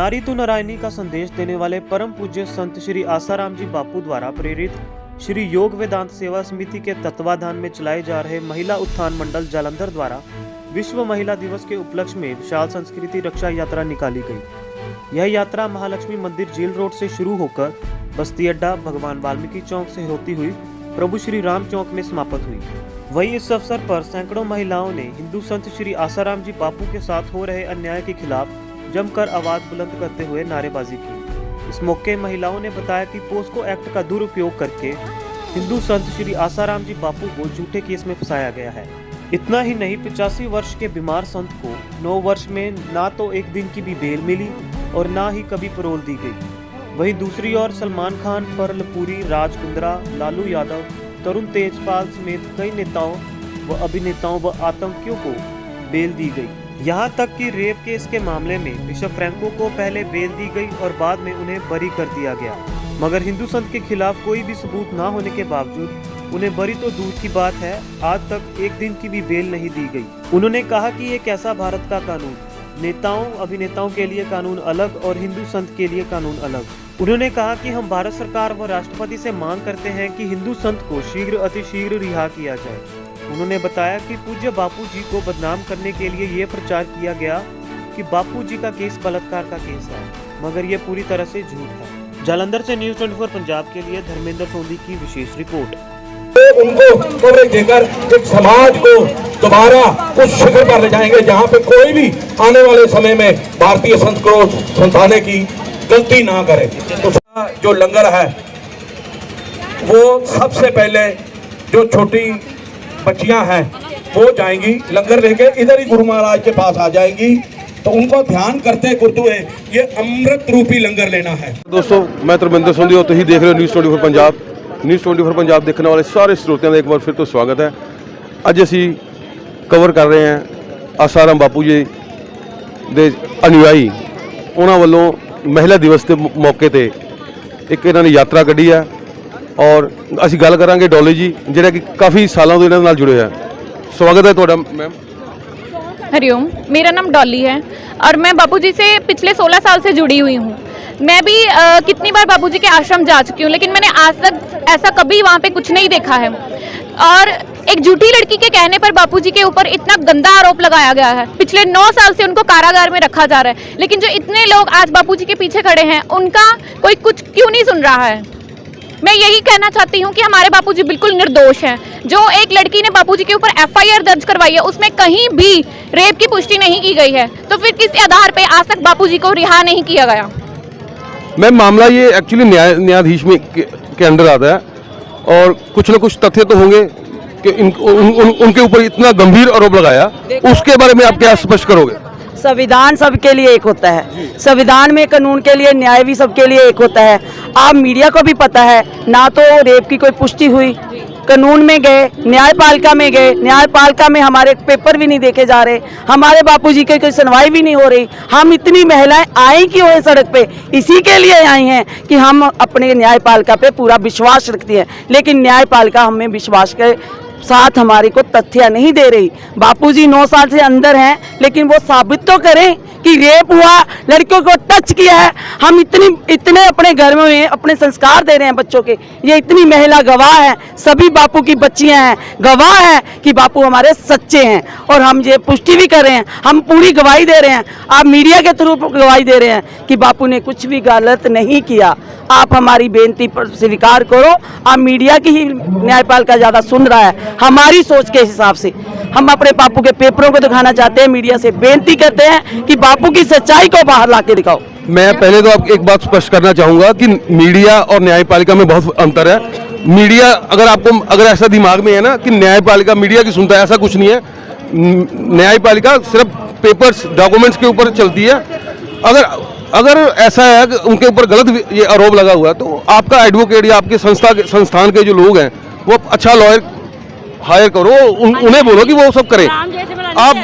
नारी तो नारायणी का संदेश देने वाले परम पूज्य संत श्री आसाराम जी बापू द्वारा प्रेरित श्री योग वेदांत सेवा समिति के तत्वाधान में चलाए जा रहे महिला उत्थान मंडल जालंधर द्वारा विश्व महिला दिवस के उपलक्ष्य में विशाल संस्कृति रक्षा यात्रा निकाली गई। यह यात्रा महालक्ष्मी मंदिर जेल रोड से शुरू होकर बस्ती अड्डा, भगवान वाल्मीकि चौक से होती हुई प्रभु श्री राम चौक में समाप्त हुई। वहीं इस अवसर पर सैकड़ों महिलाओं ने हिंदू संत श्री आसाराम जी बापू के साथ हो रहे अन्याय के खिलाफ जमकर आवाज बुलंद करते हुए नारेबाजी की। इस मौके महिलाओं ने बताया कि पोस्को एक्ट का दुरुपयोग करके हिंदू संत श्री आसाराम जी बापू को झूठे केस में फंसाया गया है। इतना ही नहीं, 85 वर्ष के बीमार संत को 9 वर्ष में ना तो एक दिन की भी बेल मिली और ना ही कभी पैरोल दी गई। वहीं दूसरी ओर सलमान खान, परलपुरी, राज कुंद्रा, लालू यादव, तरुण तेजपाल समेत कई नेताओं व अभिनेताओं व आतंकियों को बेल दी गई। यहाँ तक कि रेप केस के मामले में बिशप फ्रैंको को पहले बेल दी गई और बाद में उन्हें बरी कर दिया गया, मगर हिंदू संत के खिलाफ कोई भी सबूत न होने के बावजूद उन्हें बरी तो दूर की बात है, आज तक एक दिन की भी बेल नहीं दी गई। उन्होंने कहा कि ये कैसा भारत का कानून, नेताओं अभिनेताओं के लिए कानून अलग और हिंदू संत के लिए कानून अलग। उन्होंने कहा कि हम भारत सरकार व राष्ट्रपति से मांग करते हैं कि हिंदू संत को शीघ्र अतिशीघ्र रिहा किया जाए। उन्होंने बताया कि पूज्य बापू जी को बदनाम करने के लिए ये प्रचार किया गया कि बापू जी का केस बलात्कार का केस है, मगर ये पूरी तरह से झूठ है। जालंधर से न्यूज़ 24 पंजाब के लिए धर्मेंद्र सोंधी की विशेष रिपोर्ट। उनको कवरेज देकर एक समाज को दोबारा उस शिखर पर ले जाएंगे जहां पे कोई भी आने वाले समय में भारतीय संत को संताने की गलती ना करे। तो जो लंगर है वो सबसे पहले जो छोटी बच्चियां हैं वो जाएंगी लंगर लेके, इधर ही गुरु महाराज के पास आ जाएंगी, तो उनको ध्यान करते हुए ये अमृत रूपी लंगर लेना है। दोस्तों, मैं धर्मेंद्र सोंधी और तुम देख रहे हो न्यूज़ 24 पंजाब। न्यूज़ 24 पंजाब देखने वाले सारे श्रोतियों का एक बार फिर तो स्वागत है। ਅੱਜ ਅਸੀਂ कवर कर रहे हैं आसाराम बापू जी ਦੇ अनुयायी, ਉਹਨਾਂ ਵੱਲੋਂ महिला दिवस के मौके ਤੇ एक इन्होंने यात्रा ਕੱਢੀ है और ਅਸੀਂ ਗੱਲ ਕਰਾਂਗੇ ਡੋਲੀ जी ਜਿਹੜਾ कि काफ़ी सालों ਤੋਂ ਇਹਨਾਂ ਨਾਲ जुड़े हैं। स्वागत है ਤੁਹਾਡਾ मैम। हरिओम, मेरा नाम डॉली है और मैं बापूजी से पिछले 16 साल से जुड़ी हुई हूँ। मैं भी कितनी बार बापूजी के आश्रम जा चुकी हूँ, लेकिन मैंने आज तक ऐसा कभी वहाँ पे कुछ नहीं देखा है। और एक झूठी लड़की के कहने पर बापूजी के ऊपर इतना गंदा आरोप लगाया गया है। पिछले 9 साल से उनको कारागार में रखा जा रहा है, लेकिन जो इतने लोग आज बापूजी के पीछे खड़े हैं उनका कोई कुछ क्यों नहीं सुन रहा है। मैं यही कहना चाहती हूँ कि हमारे बापूजी बिल्कुल निर्दोष हैं। जो एक लड़की ने बापूजी के ऊपर FIR दर्ज करवाई है उसमें कहीं भी रेप की पुष्टि नहीं की गई है, तो फिर किस आधार पे आज तक बापूजी को रिहा नहीं किया गया। मैम, मामला ये एक्चुअली न्यायाधीश में के अंडर आता है और कुछ न कुछ तथ्य तो होंगे कि उनके ऊपर इतना गंभीर आरोप लगाया, उसके बारे में आप क्या स्पष्ट करोगे? संविधान सबके लिए एक होता है, संविधान में कानून के लिए न्याय भी सबके लिए एक होता है। आप मीडिया को भी पता है, ना तो रेप की कोई पुष्टि हुई, कानून में गए, न्यायपालिका में गए, न्यायपालिका में हमारे पेपर भी नहीं देखे जा रहे, हमारे बापूजी की कोई सुनवाई भी नहीं हो रही। हम इतनी महिलाएं आई क्यों है सड़क पे? इसी के लिए आई हैं कि हम अपने न्यायपालिका पे पूरा विश्वास रखती हैं, लेकिन न्यायपालिका हमें विश्वास के साथ हमारे को तथ्य नहीं दे रही। बापूजी 9 साल से अंदर हैं, लेकिन वो साबित तो करें कि रेप हुआ, लड़कियों को टच किया है। हम इतने अपने घर में अपने संस्कार दे रहे हैं बच्चों के, ये इतनी महिला गवाह है, सभी बापू की बच्चियां हैं, गवाह है कि बापू हमारे सच्चे हैं और हम ये पुष्टि भी कर रहे हैं, हम पूरी गवाही दे रहे हैं। आप मीडिया के थ्रू गवाही दे रहे हैं कि बापू ने कुछ भी गलत नहीं किया। आप हमारी बेनती पर स्वीकार करो। आप मीडिया की ही न्यायपालिका ज़्यादा सुन रहा है, हमारी सोच के हिसाब से हम अपने बापू के पेपरों को दिखाना चाहते हैं। मीडिया से बेनती करते हैं कि बापू की सच्चाई को बाहर लाके दिखाओ। मैं पहले तो आपको एक बात स्पष्ट करना चाहूँगा कि मीडिया और न्यायपालिका में बहुत अंतर है। मीडिया अगर ऐसा दिमाग में है ना कि न्यायपालिका मीडिया की सुनता है, ऐसा कुछ नहीं है। न्यायपालिका सिर्फ पेपर्स डॉक्यूमेंट्स के ऊपर चलती है। अगर ऐसा है कि उनके ऊपर गलत ये आरोप लगा हुआ है तो आपका एडवोकेट या आपके संस्थान के जो लोग हैं वो अच्छा लॉयर हायर करो, उन्हें बोलो कि वो सब करें। आप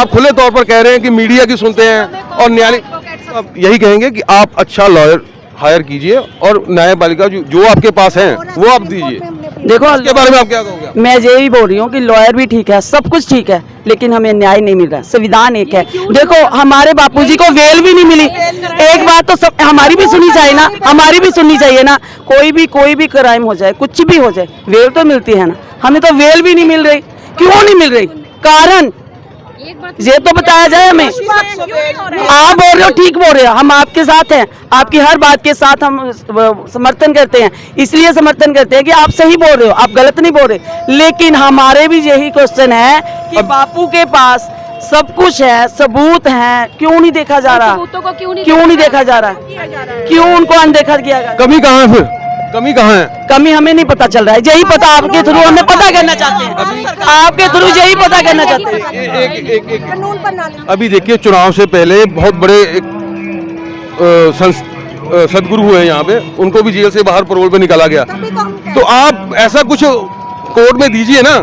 खुले तौर पर कह रहे हैं कि मीडिया की सुनते हैं और न्याय, यही कहेंगे कि आप अच्छा लॉयर हायर कीजिए और न्यायपालिका जो आपके पास हैं वो आप दीजिए। देखो इसके बारे में आप क्या कहोगे? मैं यही बोल रही हूँ कि लॉयर भी ठीक है, सब कुछ ठीक है, लेकिन हमें न्याय नहीं मिल रहा। संविधान एक है। देखो हमारे बापूजी को बेल भी नहीं मिली। एक बात तो सब हमारी भी सुननी चाहिए ना, हमारी भी सुननी चाहिए ना। कोई भी क्राइम हो जाए, कुछ भी हो जाए, बेल तो मिलती है ना। हमें तो बेल भी नहीं मिल रही। क्यों नहीं मिल रही? कारण ये तो बताया जाए हमें। आप बोल रहे हो, ठीक बोल रहे हो, हम आपके साथ हैं, आपकी हर बात के साथ हम समर्थन करते हैं। इसलिए समर्थन करते हैं कि आप सही बोल रहे हो, आप गलत नहीं बोल रहे। लेकिन हमारे भी यही क्वेश्चन है कि बापू के पास सब कुछ है, सबूत हैं, क्यों नहीं देखा जा रहा? क्यों नहीं देखा जा रहा? क्यों उनको अनदेखा किया जा रहा? कमी कहाँ है फिर? कमी कहाँ है? कमी हमें नहीं पता चल रहा है। यही पता आपके थ्रू हमें पता करना चाहते हैं, आपके थ्रू यही पता करना चाहते हैं। अभी देखिए, चुनाव से पहले बहुत बड़े एक सदगुरु हुए हैं यहाँ पे, उनको भी जेल से बाहर पैरोल पे निकाला गया। तो आप ऐसा कुछ कोर्ट में दीजिए ना।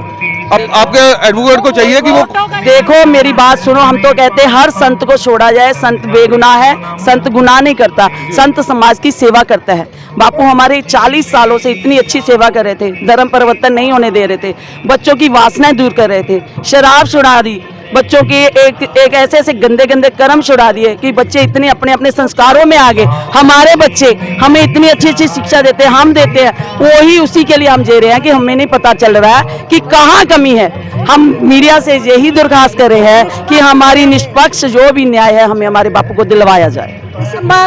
अब आपके एडवोकेट को चाहिए कि वो देखो मेरी बात सुनो, हम तो कहते हैं हर संत को छोड़ा जाए। संत बेगुनाह है, संत गुनाह नहीं करता, संत समाज की सेवा करता है। बापू हमारे 40 सालों से इतनी अच्छी सेवा कर रहे थे, धर्म परिवर्तन नहीं होने दे रहे थे, बच्चों की वासनाएं दूर कर रहे थे, शराब छुड़ा दी, बच्चों के एक ऐसे ऐसे गंदे गंदे कर्म छुड़ा दिए कि बच्चे इतने अपने अपने संस्कारों में आ गए। हमारे बच्चे हमें इतनी अच्छी अच्छी शिक्षा देते हैं, हम देते हैं, वही उसी के लिए हम दे रहे हैं कि हमें नहीं पता चल रहा है कि कहाँ कमी है। हम मीडिया से यही दरखास्त कर रहे हैं कि हमारी निष्पक्ष जो भी न्याय है हमें हमारे बापू को दिलवाया जाए।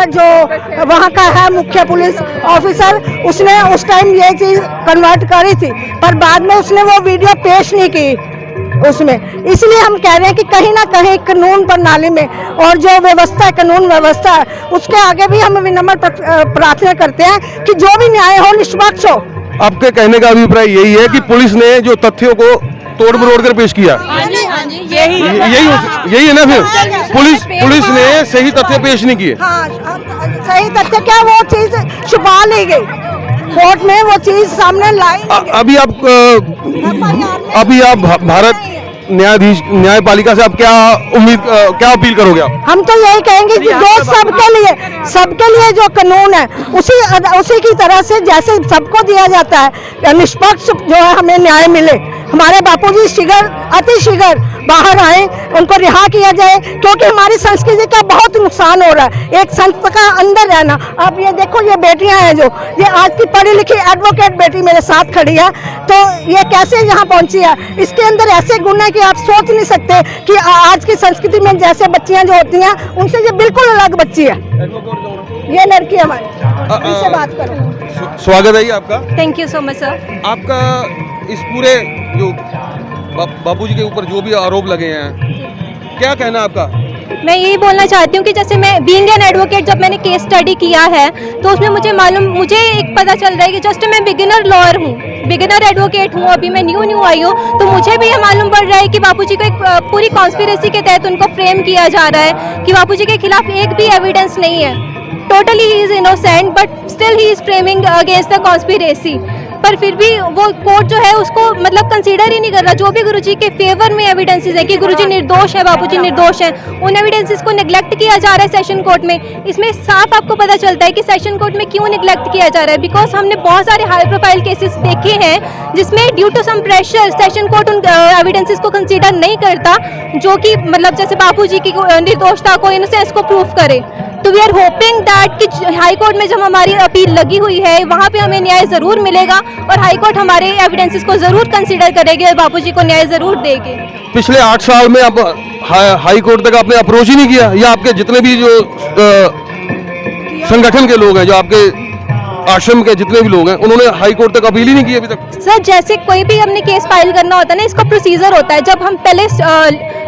जो वहाँ का है मुख्य पुलिस ऑफिसर, उसने उस टाइम ये चीज कन्वर्ट करी थी, पर बाद में उसने वो वीडियो पेश नहीं की उसमें। इसलिए हम कह रहे हैं कि कहीं ना कहीं कानून प्रणाली में और जो व्यवस्था है, कानून व्यवस्था है, उसके आगे भी हम विनम्र प्रार्थना करते हैं कि जो भी न्याय हो निष्पक्ष हो। आपके कहने का अभिप्राय यही है कि पुलिस ने जो तथ्यों को तोड़ मरोड़ कर पेश किया, यही है ना? फिर पुलिस ने सही तथ्य पेश नहीं किए। हाँ, सही तथ्य क्या, वो चीज छुपा ली गई, कोर्ट में वो चीज सामने लाई नहीं गई। अभी आप भारत न्यायपालिका से आप क्या क्या अपील करोगे आप? हम तो यही कहेंगे कि जो सबके लिए जो कानून है उसी की तरह से जैसे सबको दिया जाता है, निष्पक्ष जो है हमें न्याय मिले। हमारे बापूजी अति शीघ्र बाहर आए, उनको रिहा किया जाए, क्योंकि हमारी संस्कृति का बहुत नुकसान हो रहा है। एक संत का अंदर रहना। अब ये देखो, ये बेटियां हैं जो ये आज की पढ़ी लिखी एडवोकेट बेटी मेरे साथ खड़ी है, तो ये कैसे यहाँ पहुंची है? इसके अंदर ऐसे गुण है कि आप सोच नहीं सकते कि आज की संस्कृति में जैसे बच्चियां जो होती हैं उनसे ये बिल्कुल अलग बच्ची है। ये लड़की हमारी, इनसे बात करो। स्वागत है आपका। Thank you so much sir. आपका इस पूरे जो बापूजी के ऊपर जो भी आरोप लगे हैं, क्या कहना आपका? मैं यही बोलना चाहती हूँ कि जैसे मैं बीइंग एन एडवोकेट, जब मैंने केस स्टडी किया है तो उसमें मुझे एक पता चल रहा है कि जस्ट मैं बिगिनर लॉयर हूँ, बिगिनर एडवोकेट हूँ, अभी मैं न्यू आई हूँ, तो मुझे भी ये मालूम पड़ रहा है कि बापूजी को एक पूरी कॉन्स्पिरेसी के तहत उनको फ्रेम किया जा रहा है कि बापूजी के खिलाफ एक भी एविडेंस नहीं है। Totally he is innocent but still he is framing against the conspiracy. पर फिर भी वो कोर्ट जो है उसको मतलब कंसीडर ही नहीं कर रहा। जो भी गुरुजी के फेवर में एविडेंसेस है कि गुरुजी निर्दोष है, बापूजी निर्दोष है, उन एविडेंसेस को नेग्लेक्ट किया जा रहा है सेशन कोर्ट में। इसमें साफ आपको पता चलता है कि सेशन कोर्ट में क्यों नेग्लेक्ट किया जा रहा है। बिकॉज हमने बहुत सारे हाई प्रोफाइल केसेस देखे हैं जिसमें due to some pressure session court उन एविडेंसेस को कंसीडर नहीं करता, जो कि मतलब जैसे बापूजी की निर्दोषता को, इनोसेंस को प्रूव करे। तो वी आर होपिंग दैट कि हाई कोर्ट में जब हमारी अपील लगी हुई है वहाँ पे हमें न्याय जरूर मिलेगा और हाई कोर्ट हमारे एविडेंसेस को जरूर कंसीडर करेगी और बापूजी को न्याय जरूर देगी। पिछले 8 साल में आप हाई कोर्ट तक आपने अप्रोच ही नहीं किया, या आपके जितने भी जो संगठन के लोग हैं, जो आपके आश्रम के जितने भी लोग हैं, उन्होंने हाई कोर्ट तक अपील ही नहीं की अभी तक? सर जैसे कोई भी हमने केस फाइल करना होता है ना, इसका प्रोसीजर होता है। जब हम पहले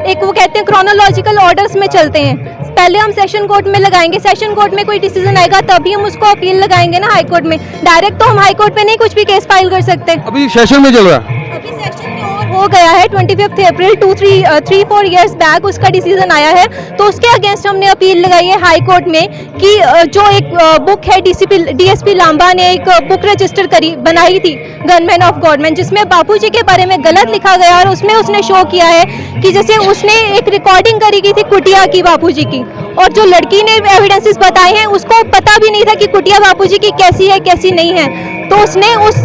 एक वो कहते हैं क्रोनोलॉजिकल ऑर्डर्स में चलते हैं, पहले हम सेशन कोर्ट में लगाएंगे, सेशन कोर्ट में कोई डिसीजन आएगा तभी हम उसको अपील लगाएंगे ना हाई कोर्ट में। डायरेक्ट तो हम हाई कोर्ट में नहीं कुछ भी केस फाइल कर सकते। अभी सेशन में चल रहा है, अभी सेशन में और हो गया है 25 अप्रैल 3-4 इयर्स बैक उसका डिसीजन आया है, तो उसके अगेंस्ट हमने अपील लगाई है हाई कोर्ट में कि जो एक बुक है डीएसपी लांबा ने एक बुक रजिस्टर बनाई थी गनमैन ऑफ गॉडमैन, जिसमें बापूजी के बारे में गलत लिखा गया और उसमें उसने शो किया है कि जैसे उसने एक रिकॉर्डिंग करी की थी कुटिया की बापूजी की, और जो लड़की ने एविडेंसेस बताए हैं उसको पता भी नहीं था कि कुटिया बापूजी की कैसी है कैसी नहीं है। तो उसने उस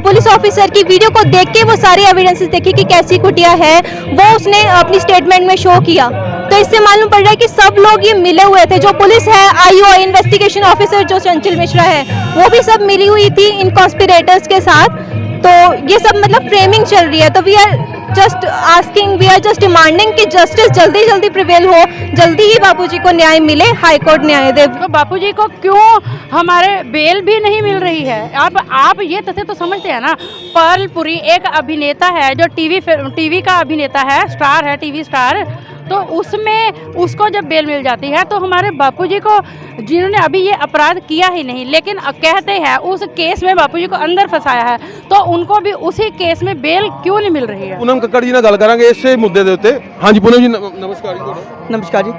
पुलिस ऑफिसर की वीडियो को देख के वो सारे एविडेंसेस देखे कि कैसी कुटिया है, वो उसने अपनी स्टेटमेंट में शो किया। तो इससे मालूम पड़ रहा है कि सब लोग ये मिले हुए थे। जो पुलिस है, आईओ इन्वेस्टिगेशन ऑफिसर जो चंचल मिश्रा है, वो भी सब मिली हुई थी इन कॉन्स्पिरेटर्स के साथ। तो ये सब मतलब फ्रेमिंग चल रही है। तो we are just asking, we are just demanding कि जस्टिस जल्दी जल्दी प्रिवेल हो, जल्दी ही बापूजी को न्याय मिले, हाई कोर्ट न्याय दे। तो बापूजी को क्यों हमारे बेल भी नहीं मिल रही है? आप ये तथ्य तो समझते हैं ना। पर्लपुरी एक अभिनेता है जो टीवी का अभिनेता है, स्टार है, टीवी स्टार। तो उसमें उसको जब बेल मिल जाती है तो हमारे बापूजी को, जिन्होंने अभी ये अपराध किया ही नहीं लेकिन कहते हैं उस केस में बापूजी को अंदर फंसाया है, तो उनको भी उसी केस में बेल क्यों नहीं मिल रही है? पूनम कक्कड़ जी ने गल करांगे इसे मुद्दे दे उत्ते। हाँ जी पूनम जी, नमस्कार जी। नमस्कार जी।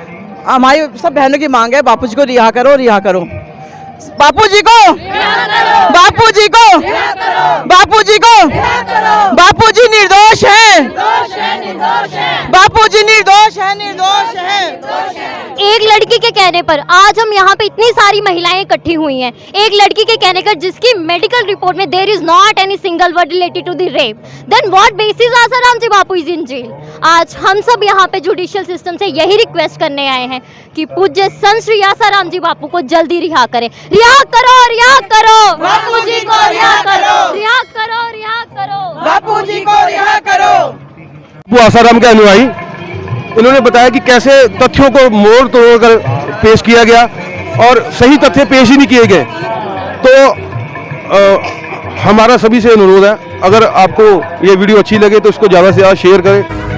हमारी सब बहनों की मांग है, बापूजी को रिहा करो, रिहा करो बापूजी को, बापूजी को, बापूजी को। बापूजी निर्दोष है, बापूजी निर्दोष है, निर्दोष है। एक लड़की के कहने पर आज हम यहाँ पे इतनी सारी महिलाएं इकट्ठी हुई हैं। एक लड़की के कहने पर जिसकी मेडिकल रिपोर्ट में there is not any single word related to the rape, then what basis Asaram ji Bapu is in jail. आज हम सब यहाँ पे जुडिशियल सिस्टम से यही रिक्वेस्ट करने आए हैं कि पूज्य संत श्री आसाराम जी बापू को जल्दी रिहा करें। रिहा करो, रिहा करो बापूजी को, रिहा करो, रिहा करो, रिहा करो बापूजी को, रिहा करो। वो आसाराम के अनुयायी, इन्होंने बताया कि कैसे तथ्यों को मोड़ तोड़ कर पेश किया गया और सही तथ्य पेश ही नहीं किए गए। तो हमारा सभी से अनुरोध है, अगर आपको ये वीडियो अच्छी लगे तो इसको ज़्यादा से ज़्यादा शेयर करें